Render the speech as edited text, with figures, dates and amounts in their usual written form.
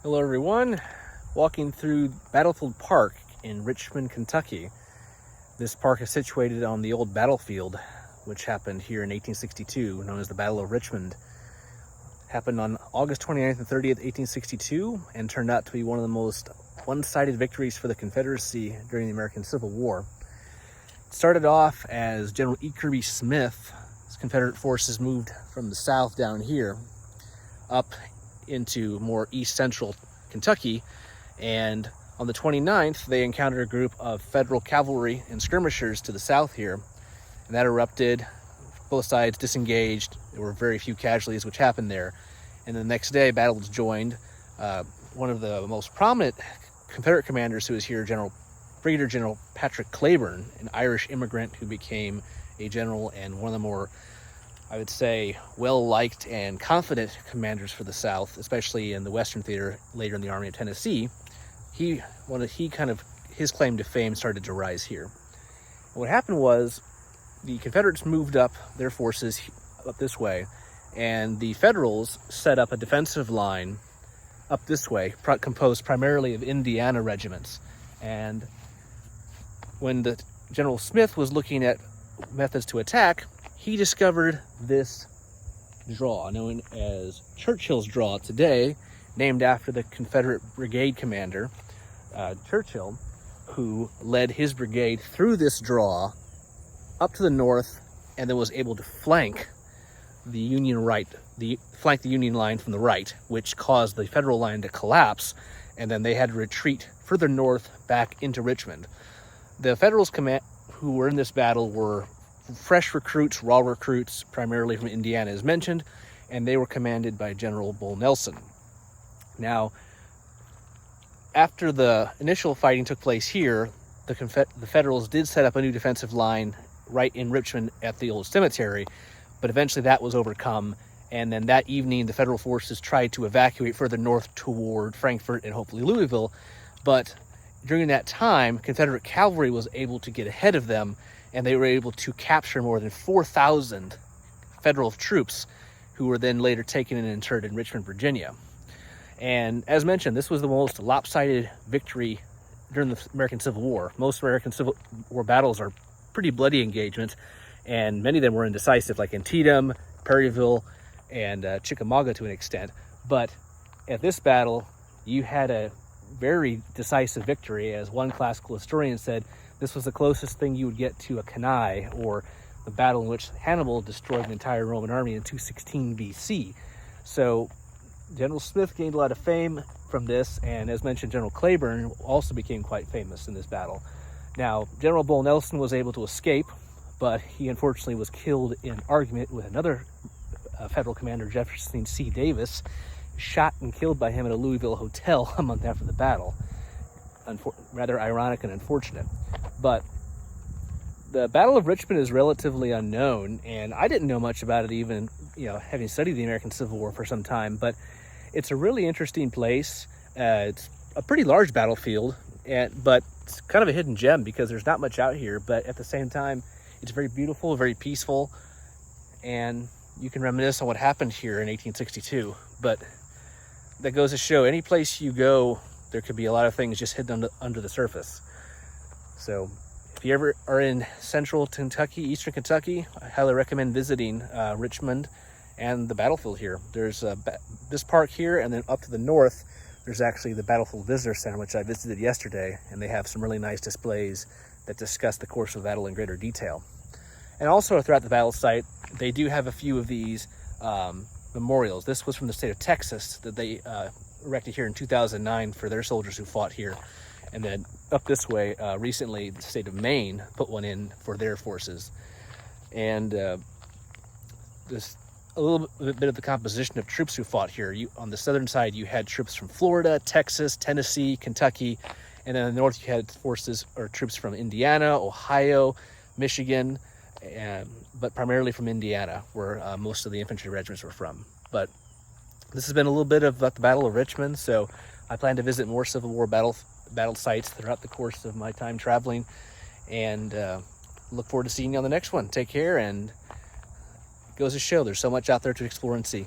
Hello everyone, walking through Battlefield Park in Richmond, Kentucky. This park is situated on the old battlefield, which happened here in 1862, known as the Battle of Richmond. Happened on August 29th and 30th, 1862, and turned out to be one of the most one-sided victories for the Confederacy during the American Civil War. It started off as General E. Kirby Smith. His Confederate forces moved from the south down here up into more east-central Kentucky, and on the 29th they encountered a group of Federal cavalry and skirmishers to the south here, and that erupted. Both sides disengaged. There were very few casualties, which happened there, and the next day battle was joined. One of the most prominent Confederate commanders who was here, Brigadier General Patrick Cleburne, an Irish immigrant who became a general and one of the more, I would say, well-liked and confident commanders for the South, especially in the Western Theater later in the Army of Tennessee. His claim to fame started to rise here. And what happened was the Confederates moved up their forces up this way, and the Federals set up a defensive line up this way, composed primarily of Indiana regiments. And when the General Smith was looking at methods to attack, he discovered this draw known as Churchill's Draw today, named after the Confederate brigade commander, Churchill, who led his brigade through this draw up to the north and then was able to flank the Union line from the right, which caused the Federal line to collapse, and then they had to retreat further north back into Richmond. The Federals who were in this battle were fresh recruits, raw recruits, primarily from Indiana as mentioned, and they were commanded by General Bull Nelson. Now, after the initial fighting took place here, the Federals did set up a new defensive line right in Richmond at the old cemetery, but eventually that was overcome, and then that evening the Federal forces tried to evacuate further north toward Frankfort and hopefully Louisville, but during that time, Confederate cavalry was able to get ahead of them, and they were able to capture more than 4,000 Federal troops, who were then later taken and interred in Richmond, Virginia. And as mentioned, this was the most lopsided victory during the American Civil War. Most American Civil War battles are pretty bloody engagements, and many of them were indecisive, like Antietam, Perryville, and Chickamauga to an extent. But at this battle, you had a very decisive victory. As one classical historian said, this was the closest thing you would get to a Cannae, or the battle in which Hannibal destroyed the entire Roman army in 216 BC. So General Smith gained a lot of fame from this, and as mentioned, General Cleburne also became quite famous in this battle. Now, General Bull Nelson was able to escape, but he unfortunately was killed in argument with another Federal commander, Jefferson C. Davis, shot and killed by him at a Louisville hotel a month after the battle. Rather ironic and unfortunate. But the Battle of Richmond is relatively unknown, and I didn't know much about it, even having studied the American Civil War for some time. But it's a really interesting place. It's a pretty large battlefield, but it's kind of a hidden gem because there's not much out here. But at the same time, it's very beautiful, very peaceful, and you can reminisce on what happened here in 1862. But that goes to show, any place you go, there could be a lot of things just hidden under the surface. So if you ever are in central Kentucky, eastern Kentucky, I highly recommend visiting Richmond and the battlefield here. There's this park here, and then up to the north, there's actually the Battlefield Visitor Center, which I visited yesterday, and they have some really nice displays that discuss the course of the battle in greater detail. And also throughout the battle site, they do have a few of these memorials. This was from the state of Texas that they erected here in 2009 for their soldiers who fought here. And then up this way, recently, the state of Maine put one in for their forces. And this a little bit of the composition of troops who fought here. On the southern side, you had troops from Florida, Texas, Tennessee, Kentucky, and then in the north, you had troops from Indiana, Ohio, Michigan, but primarily from Indiana, where most of the infantry regiments were from. But this has been a little bit of the Battle of Richmond, so I plan to visit more Civil War battle sites throughout the course of my time traveling, and look forward to seeing you on the next one. Take care, and it goes to show there's so much out there to explore and see.